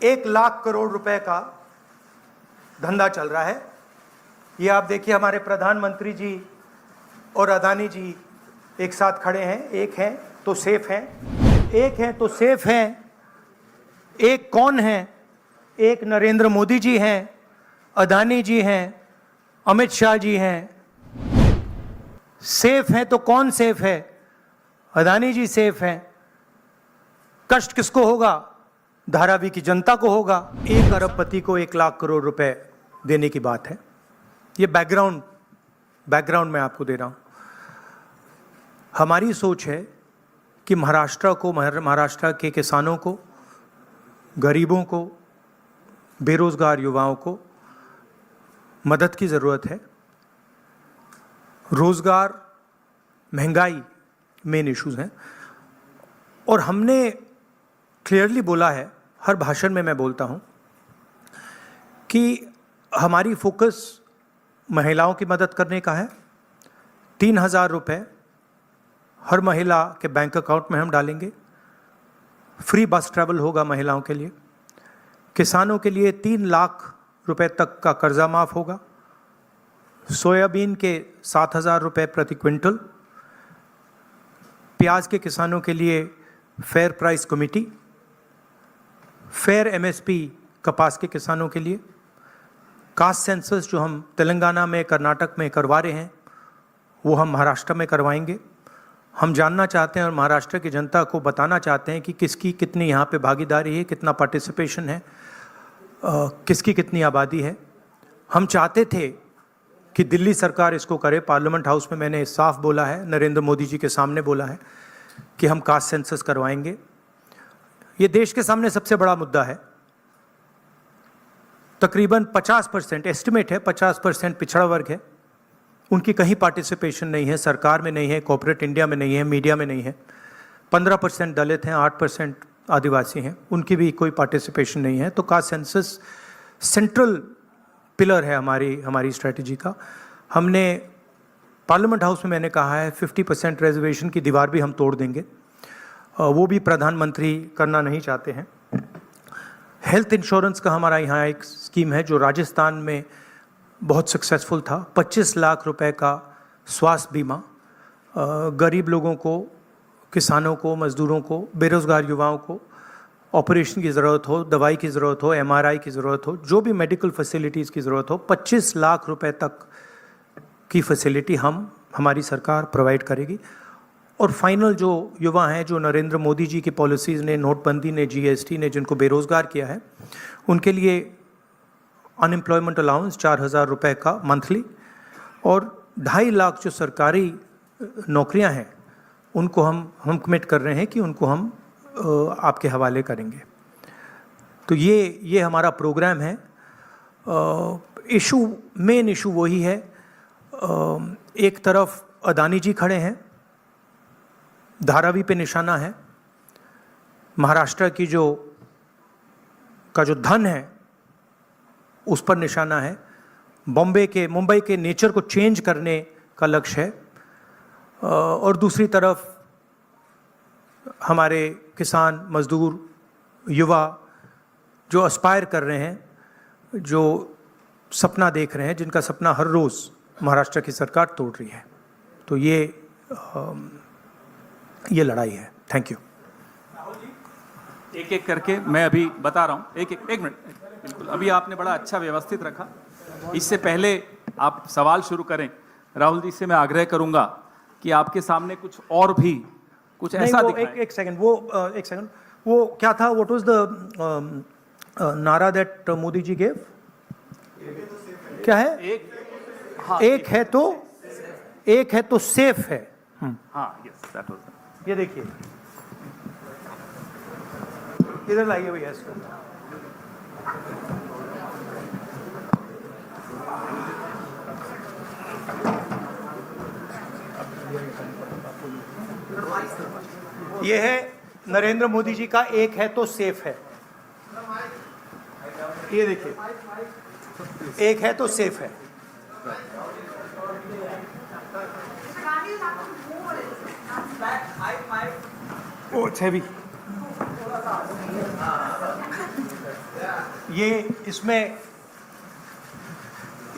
1 लाख करोड़ रुपए का धंधा चल रहा है। ये आप देखिए, हमारे प्रधानमंत्री जी और अदानी जी एक साथ खड़े हैं। एक हैं तो सेफ हैं, एक हैं तो सेफ हैं। एक कौन है? एक नरेंद्र मोदी जी हैं, अदानी जी हैं, अमित शाह जी हैं। सेफ हैं तो कौन सेफ है? अदानी जी सेफ हैं। कष्ट किसको होगा? धारावी की जनता को होगा। 1 अरबपति को 1 लाख करोड़ रुपए देने की बात है। ये बैकग्राउंड मैं आपको दे रहा हूं। हमारी सोच है कि महाराष्ट्र के किसानों को, गरीबों को, बेरोजगार युवाओं को मदद की ज़रूरत है। रोजगार, महंगाई मेन इश्यूज हैं। और हमने क्लियरली बोला है, हर भाषण में मैं बोलता हूं कि हमारी फोकस महिलाओं की मदद करने का है। 3,000 रुपये हर महिला के बैंक अकाउंट में हम डालेंगे। फ्री बस ट्रैवल होगा महिलाओं के लिए। किसानों के लिए 3 लाख रुपए तक का कर्जा माफ होगा। सोयाबीन के 7,000 रुपये प्रति क्विंटल। प्याज के किसानों के लिए fair price committee. Fair MSP कपास के किसानों के लिए। कास्ट सेंसस जो हम तेलंगाना में, कर्नाटक में करवा रहे हैं, वो हम महाराष्ट्र में करवाएंगे। हम जानना चाहते हैं और महाराष्ट्र की जनता को बताना चाहते हैं कि किसकी कितनी यहाँ पे भागीदारी है, कितना पार्टिसिपेशन है, किसकी कितनी आबादी है। हम चाहते थे कि दिल्ली सरकार इसको करे। पार्लियामेंट हाउस में मैंने साफ बोला है, नरेंद्र मोदी जी के सामने बोला है कि हम कास्ट सेंसस करवाएंगे। ये देश के सामने सबसे बड़ा मुद्दा है। तकरीबन 50% एस्टिमेट है, 50% पिछड़ा वर्ग है। उनकी कहीं पार्टिसिपेशन नहीं है, सरकार में नहीं है, कॉर्पोरेट इंडिया में नहीं है, मीडिया में नहीं है। 15% दलित हैं, 8% आदिवासी हैं, उनकी भी कोई पार्टिसिपेशन नहीं है। तो कास्ट सेंसस सेंट्रल पिलर है हमारी स्ट्रेटजी का। हमने पार्लियामेंट हाउस में मैंने कहा है 50% रिजर्वेशन की दीवार भी हम तोड़ देंगे। वो भी प्रधानमंत्री करना नहीं चाहते हैं। हेल्थ इंश्योरेंस का हमारा यहाँ एक स्कीम है जो राजस्थान में बहुत सक्सेसफुल था। 25 लाख रुपए का स्वास्थ्य बीमा गरीब लोगों को, किसानों को, मजदूरों को, बेरोजगार युवाओं को ऑपरेशन की ज़रूरत हो, दवाई की ज़रूरत हो, MRI की ज़रूरत हो, जो भी मेडिकल फैसिलिटीज़ की ज़रूरत हो, 25 लाख रुपए तक की फैसिलिटी हमारी सरकार प्रोवाइड करेगी। और फाइनल जो युवा हैं, जो नरेंद्र मोदी जी की पॉलिसीज़ ने, नोटबंदी ने, GST ने जिनको बेरोज़गार किया है, उनके लिए अनएम्प्लॉयमेंट अलाउंस 4,000 रुपये का मंथली, और 2.5 लाख जो सरकारी नौकरियां हैं उनको हम कमिट कर रहे हैं कि उनको हम आपके हवाले करेंगे। तो ये हमारा प्रोग्राम है। मेन इशू वही है। एक तरफ अदानी जी खड़े हैं, धारावी पे निशाना है। महाराष्ट्र की जो धन है उस पर निशाना है। मुंबई के नेचर को चेंज करने का लक्ष्य है। और दूसरी तरफ हमारे किसान, मजदूर, युवा जो एस्पायर कर रहे हैं, जो सपना देख रहे हैं, जिनका सपना हर रोज़ महाराष्ट्र की सरकार तोड़ रही है। तो ये लड़ाई है। Thank you. एक एक करके मैं अभी बता रहा हूँ। एक मिनट। बिल्कुल, अभी आपने बड़ा अच्छा व्यवस्थित रखा। इससे पहले आप सवाल शुरू करें, राहुल जी से मैं आग्रह करूंगा कि आपके सामने कुछ और भी कुछ ऐसा दिखाएं। एक सेकंड, वो क्या था? व्हाट वाज द नारा दैट मोदी जी गेव? क्या है? एक है तो सेफ है। हाँ, यस, दैट वाज। ये देखिए, इधर लाइए भैया इसको। ये है नरेंद्र मोदी जी का एक है तो सेफ है। ये देखिए, एक है तो सेफ है। Oh, it's heavy. ये इसमें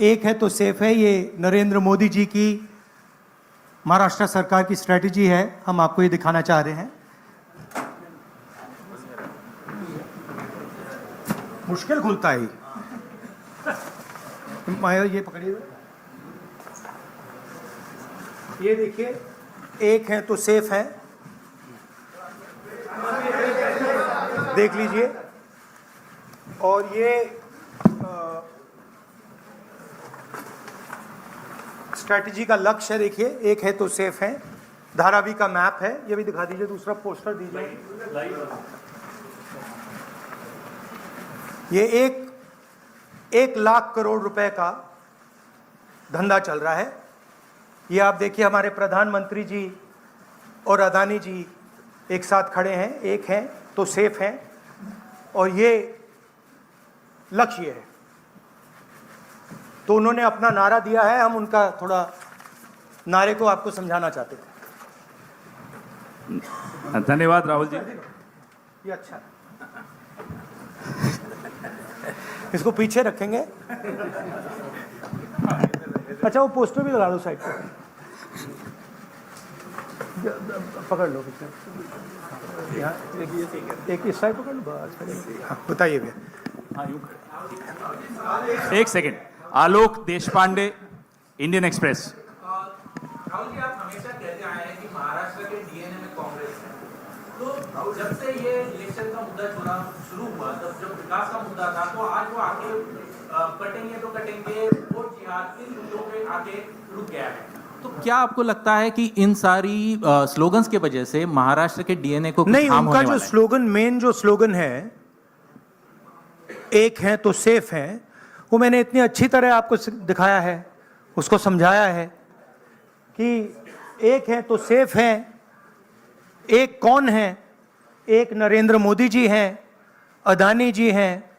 एक है तो सेफ है, ये नरेंद्र मोदी जी की महाराष्ट्र सरकार की स्ट्रेटजी है, हम आपको ये दिखाना चाह रहे हैं। मुश्किल खुलता है ये पकड़िए, ये देखिए, एक है तो सेफ है, देख लीजिए। और ये स्ट्रैटेजी का लक्ष्य है, देखिए, एक है तो सेफ है, धारावी का मैप है, ये भी दिखा दीजिए, दूसरा पोस्टर दीजिए। ये एक लाख करोड़ रुपए का धंधा चल रहा है। ये आप देखिए, हमारे प्रधानमंत्री जी और अदानी जी एक साथ खड़े हैं, एक हैं तो सेफ हैं, और ये लक्ष्य है। तो उन्होंने अपना नारा दिया है, हम उनका थोड़ा नारे को आपको समझाना चाहते थे। धन्यवाद राहुल जी। ये अच्छा है। इसको पीछे रखेंगे। अच्छा, वो पोस्टर भी लगा दो साइड पे, पकड़ लो पीछे। यहाँ एक इस साइड पकड़ लो बस। हाँ, बताइए भैया। एक सेकेंड, आलोक देशपांडे, इंडियन एक्सप्रेस। राहुल जी, आप हमेशा कहते आए हैं कि महाराष्ट्र के डीएनए में कांग्रेस है। तो जब से ये इलेक्शन का मुद्दा शुरू हुआ, जब विकास का मुद्दा था, तो आज वो आके कटेंगे तो कटेंगे, वोट जिहाद इन मुद्दों पे आके रुक गया है। तो क्या आपको लगता है कि इन सारी स्लोगन्स की वजह से महाराष्ट्र के डीएनए को नहीं, उनका जो स्लोगन, मेन जो स्लोगन है, एक है तो सेफ है, वो मैंने इतनी अच्छी तरह आपको दिखाया है, उसको समझाया है कि एक है तो सेफ है। एक कौन है? एक नरेंद्र मोदी जी हैं, अदानी जी हैं,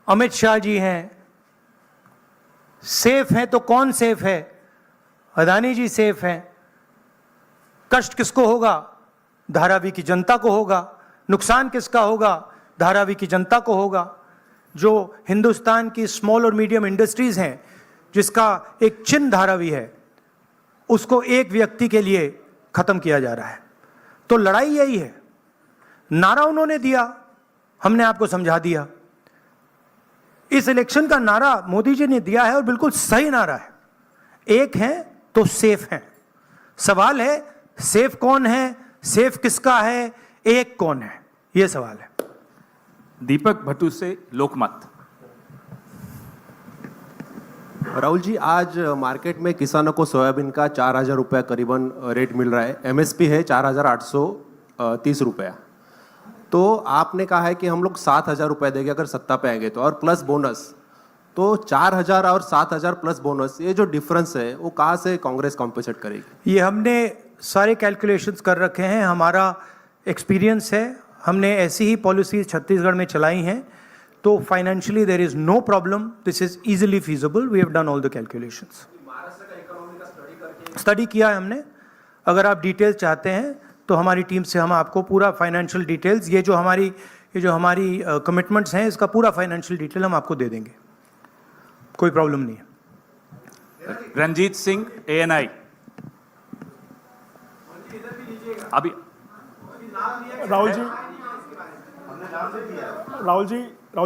अमित शाह जी हैं। सेफ है तो कौन सेफ है? अदानी जी सेफ हैं। कष्ट किसको होगा? धारावी की जनता को होगा। नुकसान किसका होगा? धारावी की जनता को होगा। जो हिंदुस्तान की स्मॉल और मीडियम इंडस्ट्रीज हैं, जिसका एक चिन्ह धारावी है, उसको एक व्यक्ति के लिए खत्म किया जा रहा है। तो लड़ाई यही है। नारा उन्होंने दिया, हमने आपको समझा दिया। इस इलेक्शन का नारा मोदी जी ने दिया है और बिल्कुल सही नारा है। एक है तो सेफ है। सवाल है सेफ कौन है, सेफ किसका है, एक कौन है, यह सवाल है। दीपक भट्टू से लोकमत। राहुल जी, आज मार्केट में किसानों को सोयाबीन का 4,000 रुपया करीबन रेट मिल रहा है। एमएसपी है 4,830 रुपया। तो आपने कहा है कि हम लोग 7,000 रुपये देंगे अगर सत्ता पे आएंगे तो, और प्लस बोनस। तो 4,000 और 7,000 प्लस बोनस, ये जो डिफरेंस है वो कहाँ से कांग्रेस कॉम्पेंसेट करेगी? ये हमने सारे कैलकुलेशंस कर रखे हैं, हमारा एक्सपीरियंस है, हमने ऐसी ही पॉलिसीज छत्तीसगढ़ में चलाई हैं। तो financially there is no problem, this is easily feasible, we have done all the calculations. Study किया है हमने। अगर आप डिटेल्स चाहते हैं तो हमारी टीम से हम आपको पूरा फाइनेंशियल डिटेल्स, ये जो हमारी कमिटमेंट्स हैं, इसका पूरा फाइनेंशियल डिटेल हम आपको दे देंगे, कोई प्रॉब्लम नहीं है। रंजीत सिंह, ANI। अभी राहुल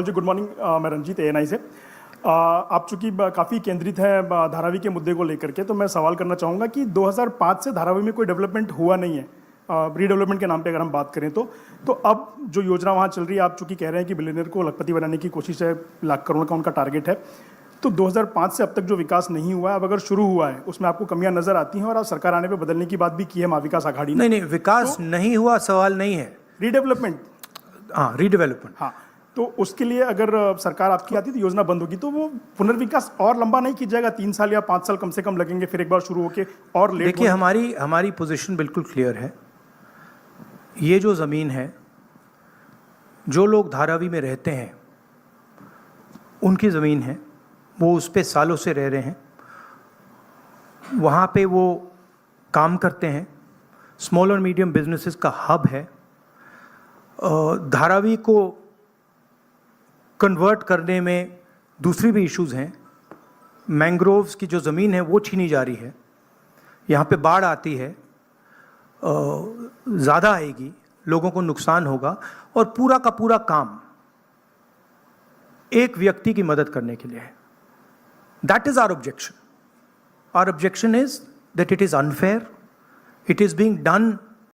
जी गुड मॉर्निंग। मैं रंजीत, ANI से। आप चूंकि काफ़ी केंद्रित हैं धारावी के मुद्दे को लेकर के, तो मैं सवाल करना चाहूँगा कि 2005 से धारावी में कोई डेवलपमेंट हुआ नहीं है, रीडेवलपमेंट के नाम पे अगर हम बात करें तो अब जो योजना वहाँ चल रही है, आप चूंकि कह रहे हैं कि बिलियनियर को लखपति बनाने की कोशिश है, लाख करोड़ का उनका टारगेट है। तो 2005 से अब तक जो विकास नहीं हुआ है, अब अगर शुरू हुआ है, उसमें आपको कमियां नजर आती हैं, और आप सरकार आने पे बदलने की बात भी की है महाविकास आघाड़ी ने। नहीं, विकास नहीं हुआ सवाल नहीं है, रीडेवलपमेंट। हाँ, रीडेवलपमेंट। हाँ, तो उसके लिए अगर सरकार आपकी आती तो योजना बंद होगी, तो वो पुनर्विकास और लंबा नहीं किया जाएगा? 3 साल या 5 साल कम से कम लगेंगे, फिर एक बार शुरू होके और लेट। देखिए, हमारी पोजीशन बिल्कुल क्लियर है। ये जो ज़मीन है, जो लोग धारावी में रहते हैं उनकी ज़मीन है, वो उस पे सालों से रह रहे हैं, वहाँ पे वो काम करते हैं, स्मॉल और मीडियम बिजनेसेस का हब है। धारावी को कन्वर्ट करने में दूसरी भी इश्यूज हैं। मैंग्रोव्स की जो ज़मीन है वो छीनी जा रही है, यहाँ पे बाढ़ आती है, ज़्यादा आएगी, लोगों को नुकसान होगा, और पूरा का पूरा काम एक व्यक्ति की मदद करने के लिए है। That is our objection. Our objection is that it is unfair, it is being done